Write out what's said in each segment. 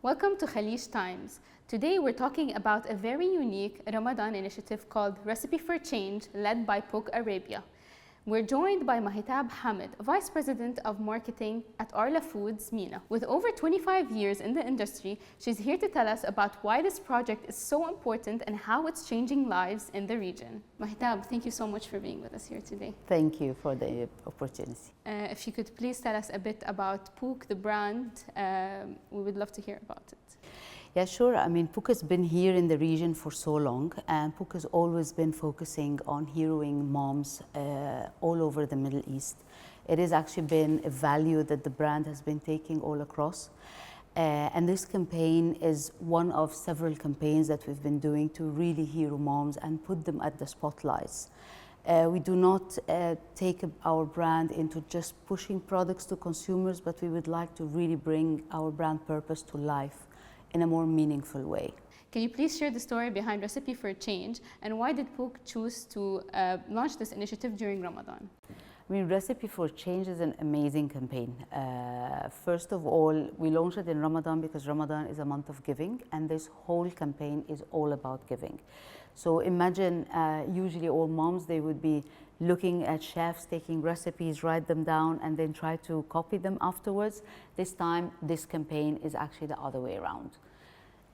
Welcome to Khaleej Times. Today we're talking about a very unique Ramadan initiative called Recipe for Change, led by POOC Arabia. We're joined by Mahitab Hamed, Vice President of Marketing at Arla Foods, MENA. With over 25 years in the industry, she's here to tell us about why this project is so important and how it's changing lives in the region. Mahitab, thank you so much for being with us here today. Thank you for the opportunity. If you could please tell us a bit about POOC, the brand, we would love to hear about it. Yeah, sure. I mean, POOC has been here in the region for so long, and POOC has always been focusing on heroing moms all over the Middle East. It has actually been a value that the brand has been taking all across. And this campaign is one of several campaigns that we've been doing to really hero moms and put them at the spotlights. We do not take our brand into just pushing products to consumers, but we would like to really bring our brand purpose to life in a more meaningful way. Can you please share the story behind Recipe for Change and why did POOC choose to launch this initiative during Ramadan? I mean, Recipe for Change is an amazing campaign. First of all, we launched it in Ramadan because Ramadan is a month of giving, and this whole campaign is all about giving. So imagine usually all moms, they would be looking at chefs, taking recipes, write them down, and then try to copy them afterwards. This time, this campaign is actually the other way around.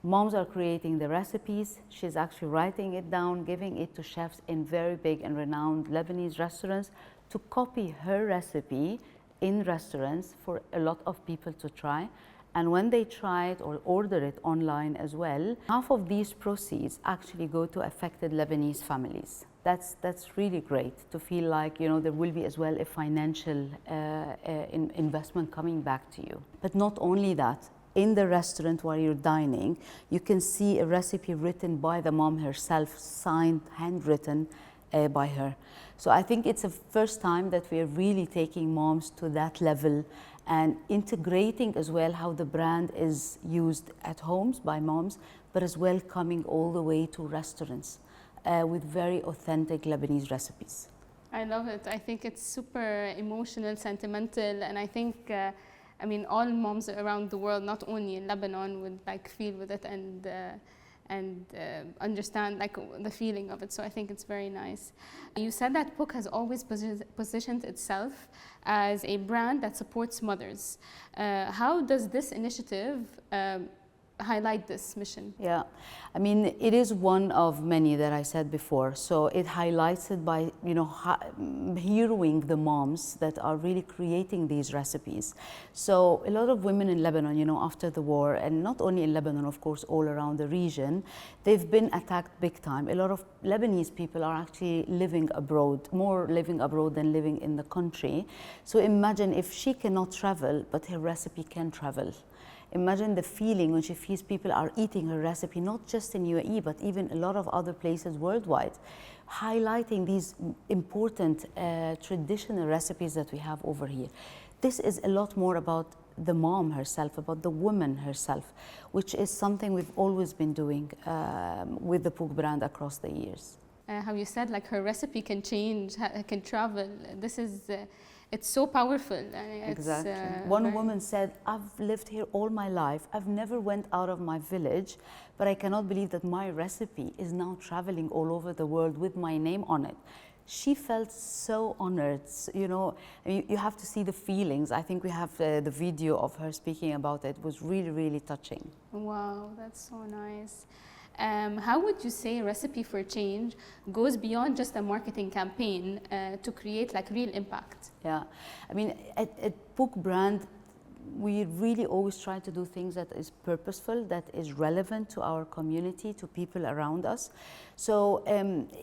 Moms are creating the recipes. She's actually writing it down, giving it to chefs in very big and renowned Lebanese restaurants to copy her recipe in restaurants for a lot of people to try. And when they try it or order it online as well, half of these proceeds actually go to affected Lebanese families. That's really great to feel like, you know, there will be as well a financial investment coming back to you. But not only that, in the restaurant while you're dining, you can see a recipe written by the mom herself, signed, handwritten by her. So I think it's the first time that we're really taking moms to that level and integrating as well how the brand is used at homes by moms, but as well coming all the way to restaurants with very authentic Lebanese recipes. I love it. I think it's super emotional, sentimental, and I think I mean, all moms around the world, not only in Lebanon, would like feel with it and understand like the feeling of it. So I think it's very nice. You said that POOC has always positioned itself as a brand that supports mothers. How does this initiative highlight this mission? Yeah, I mean, it is one of many that I said before. So it highlights it by, you know, heroing the moms that are really creating these recipes. So a lot of women in Lebanon, you know, after the war, and not only in Lebanon, of course, all around the region, they've been attacked big time. A lot of Lebanese people are actually living abroad, more living abroad than living in the country. So imagine if she cannot travel, but her recipe can travel. Imagine the feeling when she feels people are eating her recipe, not just in UAE, but even a lot of other places worldwide, highlighting these important traditional recipes that we have over here. This is a lot more about the mom herself, about the woman herself, which is something we've always been doing with the POOC brand across the years. How you said, like her recipe can change, can travel. This is it's so powerful. Exactly. One woman said, I've lived here all my life. I've never went out of my village, but I cannot believe that my recipe is now traveling all over the world with my name on it. She felt so honored. You know, you have to see the feelings. I think we have the video of her speaking about it. It was really, really touching. Wow, that's so nice. How would you say Recipe for Change goes beyond just a marketing campaign to create like real impact? Yeah, I mean, at POOC brand, we really always try to do things that is purposeful, that is relevant to our community, to people around us. So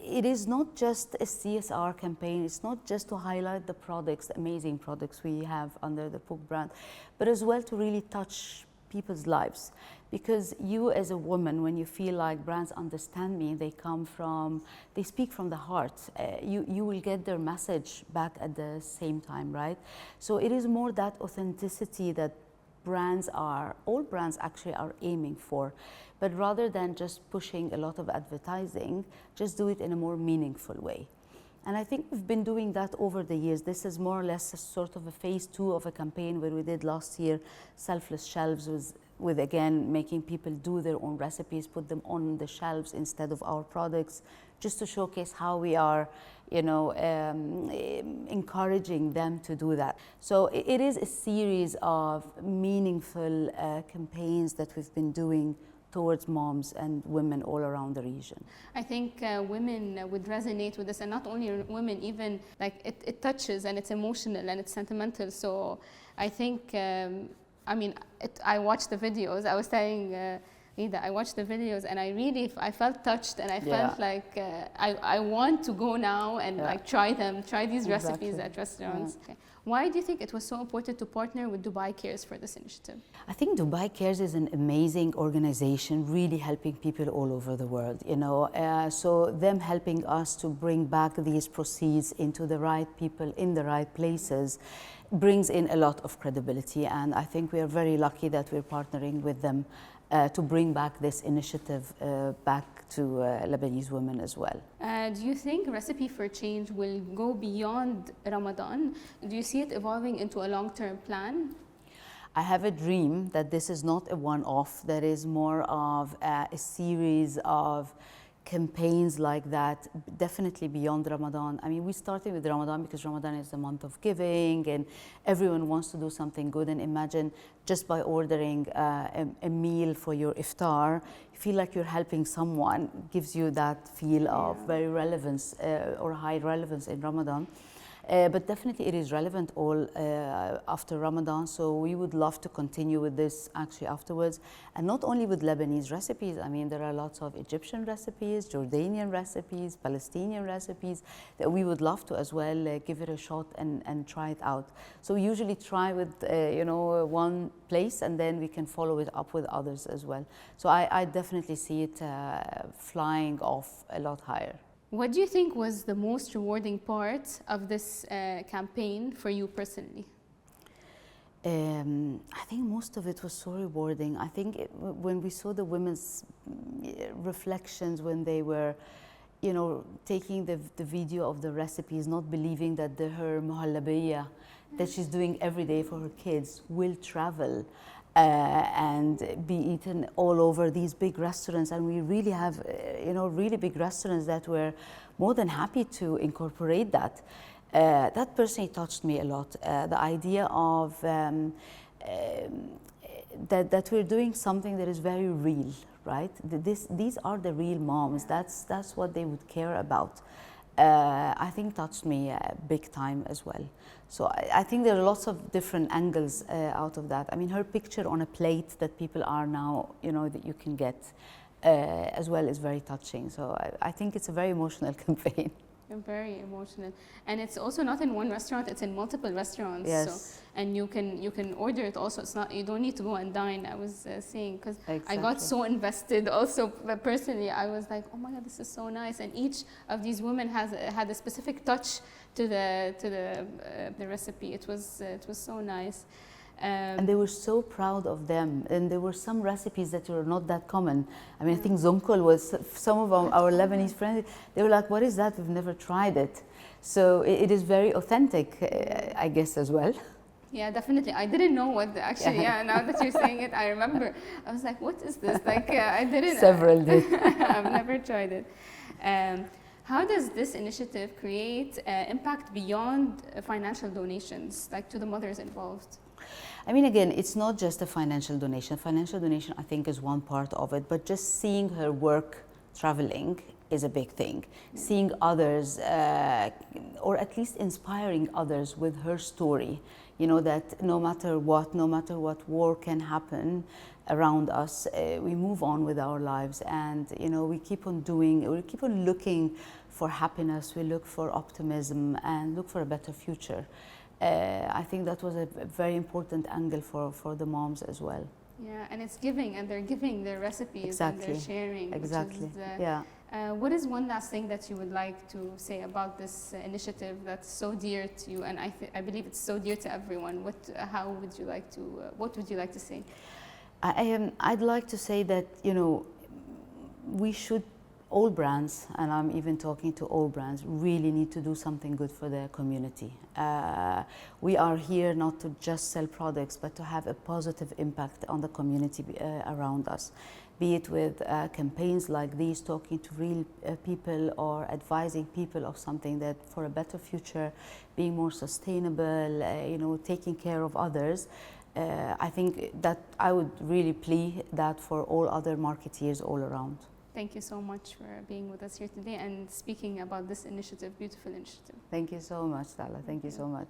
it is not just a CSR campaign, it's not just to highlight the products, the amazing products we have under the POOC brand, but as well to really touch people's lives. Because you as a woman, when you feel like brands understand me, they speak from the heart, you will get their message back at the same time, right? So it is more that authenticity that all brands actually are aiming for. But rather than just pushing a lot of advertising, just do it in a more meaningful way. And I think we've been doing that over the years. This is more or less a sort of a phase 2 of a campaign where we did last year, Selfless Shelves, with again making people do their own recipes, put them on the shelves instead of our products, just to showcase how we are, you know, encouraging them to do that. So it is a series of meaningful campaigns that we've been doing towards moms and women all around the region. I think women would resonate with this, and not only women, even like it touches and it's emotional and it's sentimental. So I think, I watched the videos. I was telling Ida, I watched the videos and I felt touched, and I felt like I want to go now and like try these recipes at restaurants. Okay. Why do you think it was so important to partner with Dubai Cares for this initiative? I think Dubai Cares is an amazing organization, really helping people all over the world, you know. So them helping us to bring back these proceeds into the right people in the right places brings in a lot of credibility, and I think we are very lucky that we're partnering with them to bring back this initiative back to Lebanese women as well. Do you think Recipe for Change will go beyond Ramadan? Do you see it evolving into a long-term plan? I have a dream that this is not a one-off, that is more of a series of campaigns like that, definitely beyond Ramadan. I mean, we started with Ramadan because Ramadan is the month of giving and everyone wants to do something good. And imagine just by ordering a meal for your iftar, you feel like you're helping someone, gives you that feel of very relevance or high relevance in Ramadan. But definitely it is relevant all after Ramadan, so we would love to continue with this actually afterwards. And not only with Lebanese recipes, I mean there are lots of Egyptian recipes, Jordanian recipes, Palestinian recipes that we would love to as well give it a shot and try it out. So we usually try with one place and then we can follow it up with others as well. So I definitely see it flying off a lot higher. What do you think was the most rewarding part of this campaign for you personally? I think most of it was so rewarding. I think when we saw the women's reflections when they were, you know, taking the video of the recipes, not believing that her muhallabiyya that she's doing every day for her kids will travel and be eaten all over these big restaurants. And we really have, really big restaurants that were more than happy to incorporate that. That personally touched me a lot. The idea of that we're doing something that is very real, right? These are the real moms. That's what they would care about. I think touched me big time as well. So I think there are lots of different angles out of that. I mean, her picture on a plate that people are now, that you can get as well is very touching. So I think it's a very emotional campaign. Very emotional, and it's also not in one restaurant; it's in multiple restaurants. Yes. So, and you can order it also. It's not, you don't need to go and dine. I was saying because exactly. I got so invested. Also, personally, I was like, oh my God, this is so nice. And each of these women had a specific touch to the recipe. It was so nice. And they were so proud of them, and there were some recipes that were not that common. I mean, I think 𝐬𝐮𝐞 was some of our Lebanese friends. They were like, "What is that? We've never tried it." So it is very authentic, I guess, as well. Yeah, definitely. I didn't know what actually. Yeah, now that you're saying it, I remember. I was like, "What is this?" Like, I didn't. Several did. I've never tried it. How does this initiative create impact beyond financial donations, like to the mothers involved? I mean, again, it's not just a financial donation. Financial donation, I think, is one part of it, but just seeing her work traveling is a big thing. Seeing others, or at least inspiring others with her story, that no matter what war can happen around us, we move on with our lives, and we keep on looking for happiness, we look for optimism and look for a better future. I think that was a very important angle for the moms as well. Yeah, and it's giving, and they're giving their recipes. Exactly. And they're sharing. Exactly. Yeah. What is one last thing that you would like to say about this initiative that's so dear to you, and I believe it's so dear to everyone? What would you like to say? I'd like to say that we should all brands, and I'm even talking to all brands, really need to do something good for their community. We are here not to just sell products, but to have a positive impact on the community around us, be it with campaigns like these, talking to real people or advising people of something that for a better future, being more sustainable, you know, taking care of others. I think that I would really plea that for all other marketeers all around. Thank you so much for being with us here today and speaking about this initiative, beautiful initiative. Thank you so much, Tala. Thank you so much.